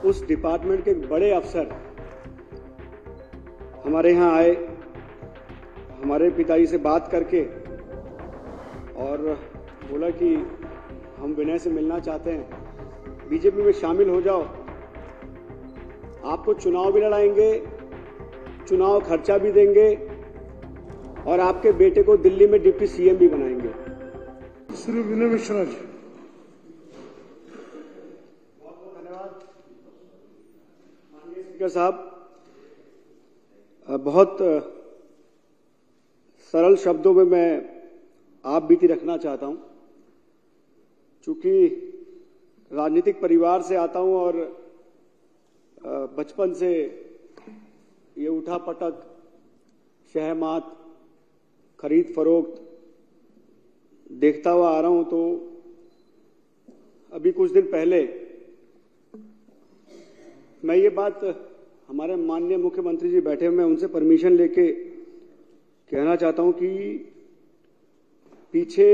उस डिपार्टमेंट के एक बड़े अफसर हमारे यहाँ आए, हमारे पिताजी से बात करके और बोला कि हम विनय से मिलना चाहते हैं, बीजेपी में शामिल हो जाओ, आपको चुनाव भी लड़ाएंगे, चुनाव खर्चा भी देंगे और आपके बेटे को दिल्ली में डिप्टी सीएम भी बनाएंगे। श्री विनय मिश्रा जी। बहुत धन्यवाद माननीय स्पीकर साहब। बहुत सरल शब्दों में मैं आप बीती रखना चाहता हूं। चूंकि राजनीतिक परिवार से आता हूं और बचपन से ये उठा पटक, शहमात, खरीद फरोख्त देखता हुआ आ रहा हूं, तो अभी कुछ दिन पहले मैं ये बात हमारे माननीय मुख्यमंत्री जी बैठे हुए, मैं उनसे परमिशन लेके कहना चाहता हूं कि पीछे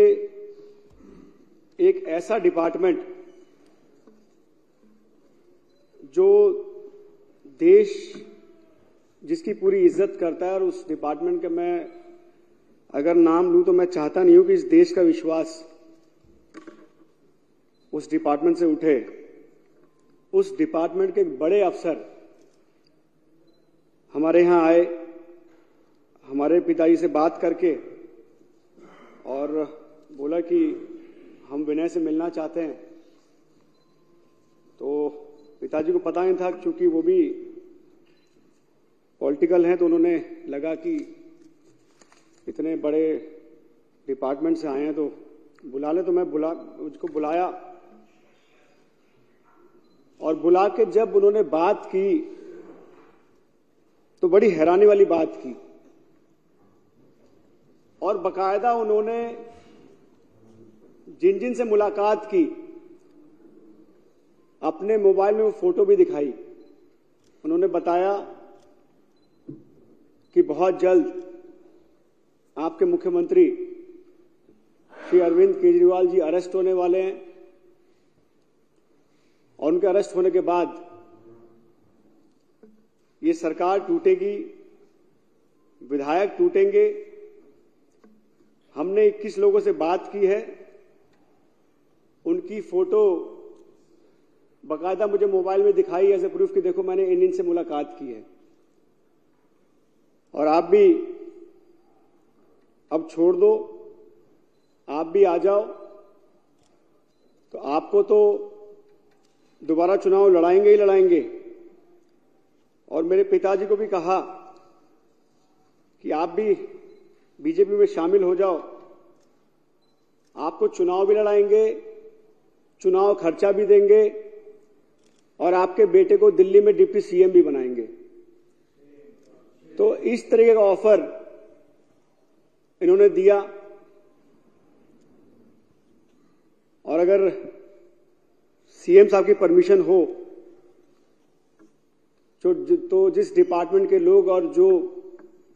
एक ऐसा डिपार्टमेंट जो देश जिसकी पूरी इज्जत करता है, और उस डिपार्टमेंट का मैं अगर नाम लूं तो मैं चाहता नहीं हूं कि इस देश का विश्वास उस डिपार्टमेंट से उठे। उस डिपार्टमेंट के एक बड़े अफसर हमारे यहाँ आए, हमारे पिताजी से बात करके और बोला कि हम विनय से मिलना चाहते हैं। तो पिताजी को पता नहीं था, क्योंकि वो भी पॉलिटिकल हैं, तो उन्होंने लगा कि इतने बड़े डिपार्टमेंट से आए हैं तो बुला ले। तो मैं उसको बुलाया और बुला के जब उन्होंने बात की तो बड़ी हैरानी वाली बात की, और बकायदा उन्होंने जिन जिन से मुलाकात की अपने मोबाइल में वो फोटो भी दिखाई। उन्होंने बताया कि बहुत जल्द आपके मुख्यमंत्री श्री अरविंद केजरीवाल जी अरेस्ट होने वाले हैं, और उनके अरेस्ट होने के बाद ये सरकार टूटेगी, विधायक टूटेंगे। हमने 21 लोगों से बात की है, उनकी फोटो बकायदा मुझे मोबाइल में दिखाई एज ए प्रूफ कि देखो मैंने इन से मुलाकात की है, और आप भी अब छोड़ दो, आप भी आ जाओ, तो आपको तो दोबारा चुनाव लड़ाएंगे ही लड़ाएंगे। और मेरे पिताजी को भी कहा कि आप भी बीजेपी में शामिल हो जाओ, आपको चुनाव भी लड़ाएंगे, चुनाव खर्चा भी देंगे और आपके बेटे को दिल्ली में डिप्टी सीएम भी बनाएंगे। तो इस तरीके का ऑफर इन्होंने दिया, और अगर सीएम साहब की परमिशन हो तो जिस डिपार्टमेंट के लोग और जो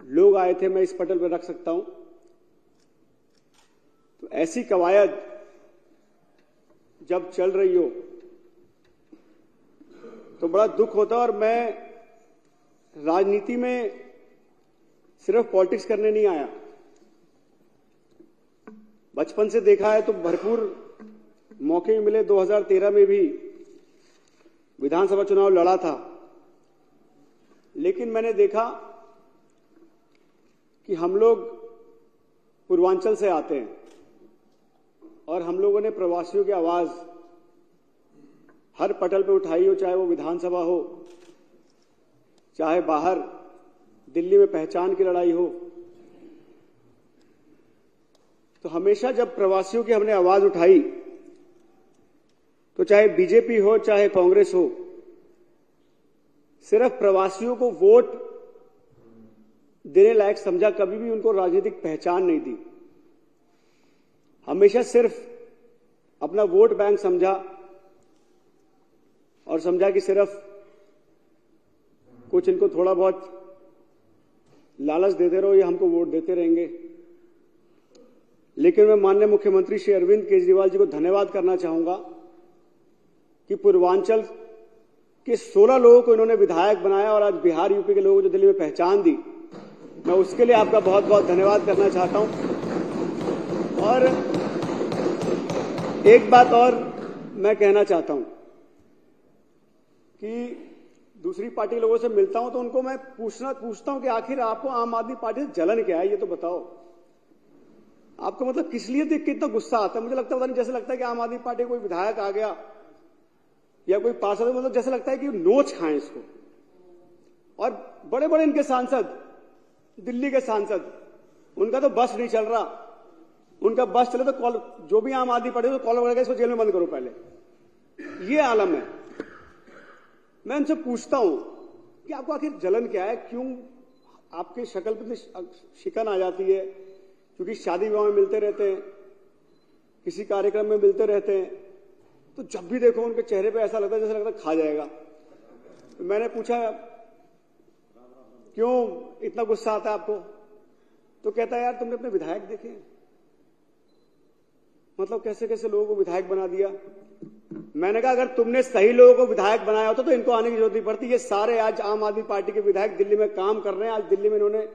लोग आए थे मैं इस पटल पर रख सकता हूं। तो ऐसी कवायद जब चल रही हो तो बड़ा दुख होता है। और मैं राजनीति में सिर्फ पॉलिटिक्स करने नहीं आया, बचपन से देखा है तो भरपूर मौके भी मिले। 2013 में भी विधानसभा चुनाव लड़ा था, लेकिन मैंने देखा कि हम लोग पूर्वांचल से आते हैं और हम लोगों ने प्रवासियों की आवाज हर पटल पे उठाई हो, चाहे वो विधानसभा हो, चाहे बाहर दिल्ली में पहचान की लड़ाई हो। तो हमेशा जब प्रवासियों की हमने आवाज उठाई, तो चाहे बीजेपी हो चाहे कांग्रेस हो, सिर्फ प्रवासियों को वोट देने लायक समझा, कभी भी उनको राजनीतिक पहचान नहीं दी। हमेशा सिर्फ अपना वोट बैंक समझा और समझा कि सिर्फ कुछ इनको थोड़ा बहुत लालच देते रहो, ये हमको वोट देते रहेंगे। लेकिन मैं माननीय मुख्यमंत्री श्री अरविंद केजरीवाल जी को धन्यवाद करना चाहूंगा कि पूर्वांचल कि 16 लोगों को इन्होंने विधायक बनाया और आज बिहार यूपी के लोगों को जो दिल्ली में पहचान दी, मैं उसके लिए आपका बहुत बहुत धन्यवाद करना चाहता हूं। और एक बात और मैं कहना चाहता हूं कि दूसरी पार्टी के लोगों से मिलता हूं तो उनको मैं पूछता हूं कि आखिर आपको आम आदमी पार्टी से जलन क्या है, ये तो बताओ। आपको मतलब किस लिए देख के इतना गुस्सा आता है? मुझे लगता है, पता नहीं, जैसे लगता है कि आम आदमी पार्टी कोई विधायक आ गया या कोई पार्षद, मतलब जैसे लगता है कि नोच खाएं इसको। और बड़े बड़े इनके सांसद, दिल्ली के सांसद, उनका तो बस नहीं चल रहा। उनका बस चले तो कॉल, जो भी आम आदमी पार्टी तो कॉल वगैरह इसको जेल में बंद करो पहले, ये आलम है। मैं उनसे पूछता हूं कि आपको आखिर जलन क्या है, क्यों आपकी शक्ल पर शिकन आ जाती है? क्योंकि शादी विवाह में मिलते रहते हैं, किसी कार्यक्रम में मिलते रहते हैं, तो जब भी देखो उनके चेहरे पे ऐसा लगता है जैसे लगता है खा जाएगा। तो मैंने पूछा क्यों इतना गुस्सा आता है आपको? तो कहता है यार तुमने अपने विधायक देखे, मतलब कैसे कैसे लोगों को विधायक बना दिया। मैंने कहा अगर तुमने सही लोगों को विधायक बनाया होता तो इनको आने की जरूरत नहीं पड़ती। ये सारे आज आम आदमी पार्टी के विधायक दिल्ली में काम कर रहे हैं। आज दिल्ली में इन्होंने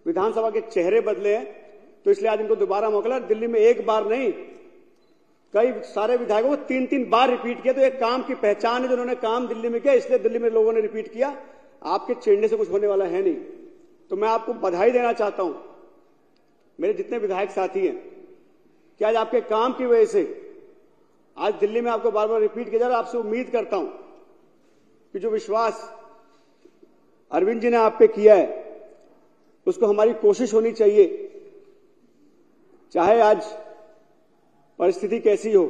विधानसभा के चेहरे बदले हैं, तो इसलिए आज इनको दोबारा मौका। दिल्ली में एक बार नहीं, कई सारे विधायकों को 3-3 बार रिपीट किया। तो एक काम की पहचान है जो उन्होंने काम दिल्ली में किया, इसलिए दिल्ली में लोगों ने रिपीट किया। आपके चिढ़ने से कुछ होने वाला है नहीं। तो मैं आपको बधाई देना चाहता हूं, मेरे जितने विधायक साथी हैं, कि आज आपके काम की वजह से आज दिल्ली में आपको बार बार रिपीट किया जा रहा है। आपसे उम्मीद करता हूं कि जो विश्वास अरविंद जी ने आप पे किया है, उसको हमारी कोशिश होनी चाहिए, चाहे आज परिस्थिति कैसी हो।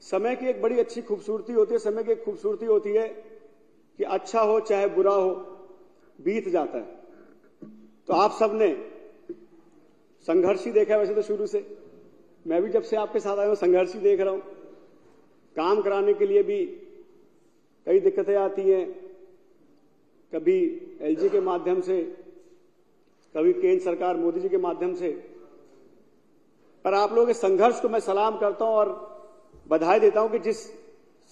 समय की एक बड़ी अच्छी खूबसूरती होती है, समय की एक खूबसूरती होती है कि अच्छा हो चाहे बुरा हो, बीत जाता है। तो आप सबने संघर्ष ही देखा है वैसे तो शुरू से। मैं भी जब से आपके साथ आया हूं संघर्ष ही देख रहा हूं। काम कराने के लिए भी कई दिक्कतें आती हैं, कभी एलजी के माध्यम से, कभी केंद्र सरकार मोदी जी के माध्यम से। पर आप लोगों के संघर्ष को मैं सलाम करता हूं और बधाई देता हूं कि जिस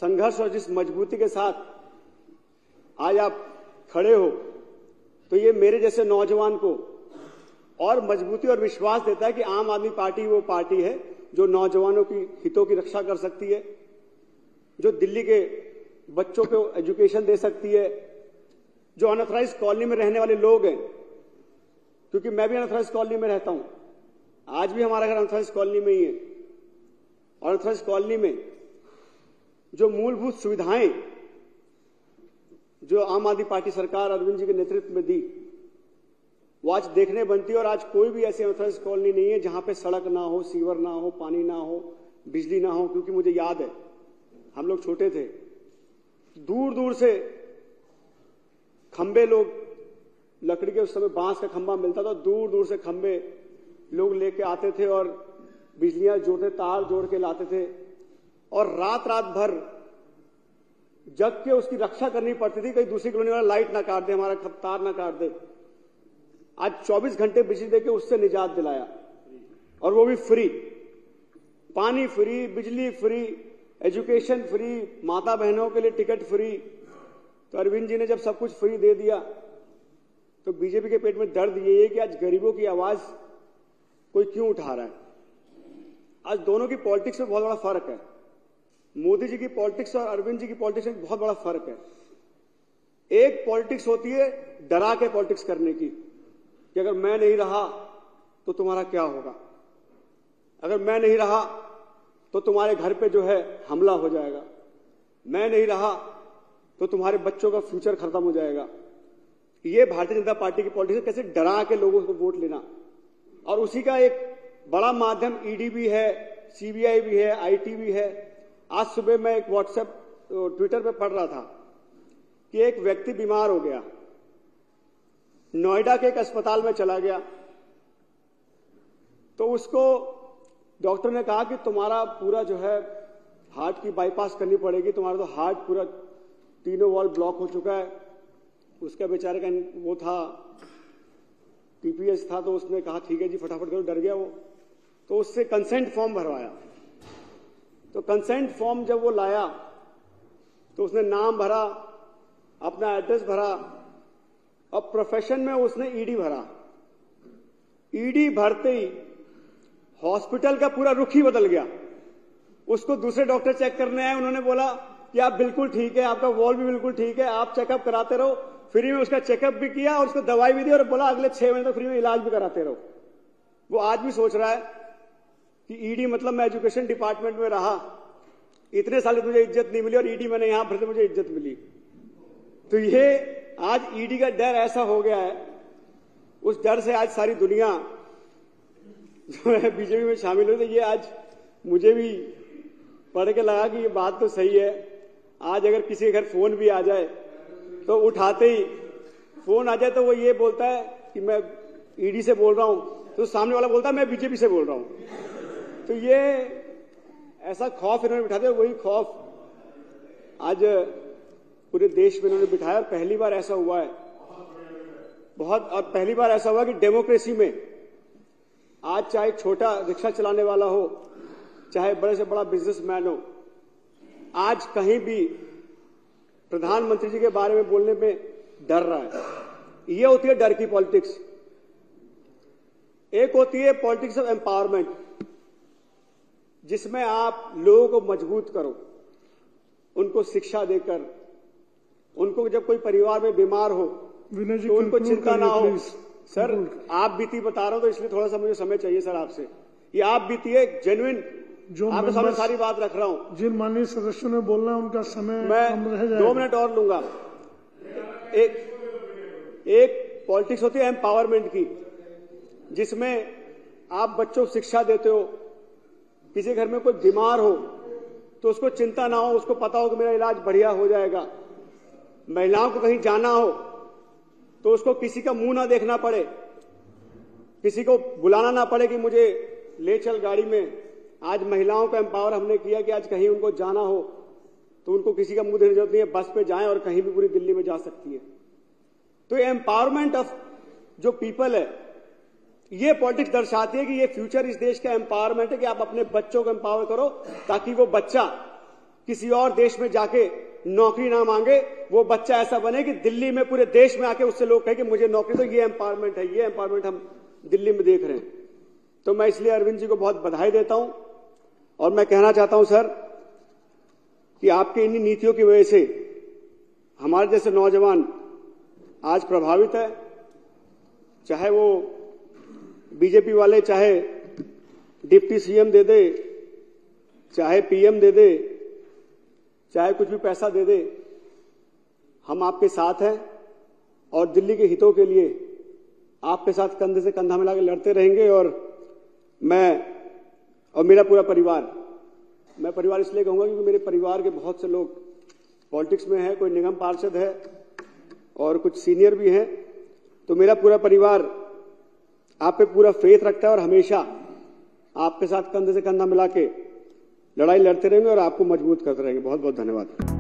संघर्ष और जिस मजबूती के साथ आज आप खड़े हो, तो ये मेरे जैसे नौजवान को और मजबूती और विश्वास देता है कि आम आदमी पार्टी वो पार्टी है जो नौजवानों की हितों की रक्षा कर सकती है, जो दिल्ली के बच्चों को एजुकेशन दे सकती है, जो अनऑथराइज्ड कॉलोनी में रहने वाले लोग हैं, क्योंकि मैं भी अनऑथराइज्ड कॉलोनी में रहता हूं, आज भी हमारा घर अनऑथराइज्ड कॉलोनी में ही है। और अनऑथराइज्ड कॉलोनी में जो मूलभूत सुविधाएं जो आम आदमी पार्टी सरकार अरविंद जी के नेतृत्व में दी, वो आज देखने बनती है। और आज कोई भी ऐसी अनऑथराइज्ड कॉलोनी नहीं है जहां पे सड़क ना हो, सीवर ना हो, पानी ना हो, बिजली ना हो। क्योंकि मुझे याद है हम लोग छोटे थे, दूर दूर से खंबे, लोग लकड़ी के, उस समय बांस का खंबा मिलता था, दूर दूर से खंबे लोग लेके आते थे और बिजलियां जोड़ते, तार जोड़ के लाते थे और रात रात भर जग के उसकी रक्षा करनी पड़ती थी, कहीं दूसरी कॉलोनी वाला लाइट ना काट दे, हमारा तार ना काट दे। आज 24 घंटे बिजली देके उससे निजात दिलाया, और वो भी फ्री। पानी फ्री, बिजली फ्री, एजुकेशन फ्री, माता बहनों के लिए टिकट फ्री। तो अरविंद जी ने जब सब कुछ फ्री दे दिया, तो बीजेपी के पेट में दर्द ये है कि आज गरीबों की आवाज कोई क्यों उठा रहा है। आज दोनों की पॉलिटिक्स में बहुत बड़ा फर्क है। मोदी जी की पॉलिटिक्स और अरविंद जी की पॉलिटिक्स में बहुत बड़ा फर्क है। एक पॉलिटिक्स होती है डरा के पॉलिटिक्स करने की, कि अगर मैं नहीं रहा तो तुम्हारा क्या होगा, अगर मैं नहीं रहा तो तुम्हारे घर पे जो है हमला हो जाएगा, मैं नहीं रहा तो तुम्हारे बच्चों का फ्यूचर खत्म हो जाएगा। ये भारतीय जनता पार्टी की पॉलिटिक्स, कैसे डरा के लोगों को वोट लेना। और उसी का एक बड़ा माध्यम ईडी भी है, सीबीआई भी है, आईटी भी है। आज सुबह मैं एक व्हाट्सएप ट्विटर पे पढ़ रहा था कि एक व्यक्ति बीमार हो गया, नोएडा के एक अस्पताल में चला गया, तो उसको डॉक्टर ने कहा कि तुम्हारा पूरा जो है हार्ट की बाईपास करनी पड़ेगी, तुम्हारा तो हार्ट पूरा तीनों वॉल ब्लॉक हो चुका है। उसका बेचारे का वो था, टीपीएस था, तो उसने कहा ठीक है जी फटाफट करो, डर गया वो। तो उससे कंसेंट फॉर्म भरवाया। तो कंसेंट फॉर्म जब वो लाया तो उसने नाम भरा, अपना एड्रेस भरा और प्रोफेशन में उसने ईडी भरा। ईडी भरते ही हॉस्पिटल का पूरा रुख ही बदल गया। उसको दूसरे डॉक्टर चेक करने आए, उन्होंने बोला कि आप बिल्कुल ठीक है, आपका वॉल भी बिल्कुल ठीक है, आप चेकअप कराते रहो। फ्री में उसका चेकअप भी किया और उसको दवाई भी दी और बोला अगले 6 महीने तक फ्री में इलाज भी कराते रहो। वो आज भी सोच रहा है कि ईडी मतलब मैं एजुकेशन डिपार्टमेंट में रहा, इतने साल मुझे इज्जत नहीं मिली और ईडी मैंने यहां भर से मुझे इज्जत मिली। तो ये आज ईडी का डर ऐसा हो गया है, उस डर से आज सारी दुनिया जो है बीजेपी में शामिल हुई। तो ये आज मुझे भी पढ़ के लगा कि ये बात तो सही है। आज अगर किसी के घर फोन भी आ जाए तो उठाते ही फोन आ जाए तो वो ये बोलता है कि मैं ईडी से बोल रहा हूं, तो सामने वाला बोलता है मैं बीजेपी से बोल रहा हूं। तो ये ऐसा खौफ इन्होंने बिठा दिया, वही खौफ आज पूरे देश में इन्होंने बिठाया। और पहली बार ऐसा हुआ है और पहली बार ऐसा हुआ कि डेमोक्रेसी में आज चाहे छोटा रिक्शा चलाने वाला हो, चाहे बड़े से बड़ा बिजनेसमैन हो, आज कहीं भी प्रधानमंत्री जी के बारे में बोलने में डर रहा है। ये होती है डर की पॉलिटिक्स। एक होती है पॉलिटिक्स ऑफ एम्पावरमेंट, जिसमें आप लोगों को मजबूत करो, उनको शिक्षा देकर, उनको जब कोई परिवार में बीमार हो तो उनको चिंता ना हो। सर आप बीती बता रहा हूं तो इसलिए थोड़ा सा मुझे समय चाहिए सर आपसे। ये आप बीती है जेन्युइन, आपके सामने सारी बात रख रहा हूं। जिन माननीय सदस्यों ने बोलना है उनका समय मैं कम रह जाएगा। 2 मिनट और लूंगा। एक पॉलिटिक्स होती है एम्पावरमेंट की, जिसमें आप बच्चों को शिक्षा देते हो। किसी घर में कोई बीमार हो तो उसको चिंता ना हो, उसको पता हो कि मेरा इलाज बढ़िया हो जाएगा। महिलाओं को कहीं जाना हो तो उसको किसी का मुंह ना देखना पड़े, किसी को बुलाना ना पड़े कि मुझे ले चल गाड़ी में। आज महिलाओं को एम्पावर हमने किया कि आज कहीं उनको जाना हो तो उनको किसी का मुंह देखने की जरूरत नहीं है, बस पे जाएं और कहीं भी पूरी दिल्ली में जा सकती है। तो ये एम्पावरमेंट ऑफ जो पीपल है, ये पॉलिटिक्स दर्शाती है कि ये फ्यूचर इस देश का एम्पावरमेंट है कि आप अपने बच्चों को एम्पावर करो ताकि वो बच्चा किसी और देश में जाके नौकरी ना मांगे। वो बच्चा ऐसा बने कि दिल्ली में पूरे देश में आके उससे लोग कहें कि मुझे नौकरी। तो ये एम्पावरमेंट है, ये एम्पावरमेंट हम दिल्ली में देख रहे हैं। तो मैं इसलिए अरविंद जी को बहुत बधाई देता हूं और मैं कहना चाहता हूं सर कि आपके इन्हीं नीतियों की वजह से हमारे जैसे नौजवान आज प्रभावित है। चाहे वो बीजेपी वाले चाहे डिप्टी सीएम दे दे, चाहे पीएम दे दे, चाहे कुछ भी पैसा दे दे, हम आपके साथ हैं और दिल्ली के हितों के लिए आपके साथ कंधे से कंधा मिला के लड़ते रहेंगे। और मैं और मेरा पूरा परिवार, मैं परिवार इसलिए कहूंगा क्योंकि मेरे परिवार के बहुत से लोग पॉलिटिक्स में हैं, कोई निगम पार्षद है और कुछ सीनियर भी हैं। तो मेरा पूरा परिवार आप पे पूरा फेथ रखता है और हमेशा आपके साथ कंधे से कंधा मिला के लड़ाई लड़ते रहेंगे और आपको मजबूत करते रहेंगे। बहुत बहुत धन्यवाद।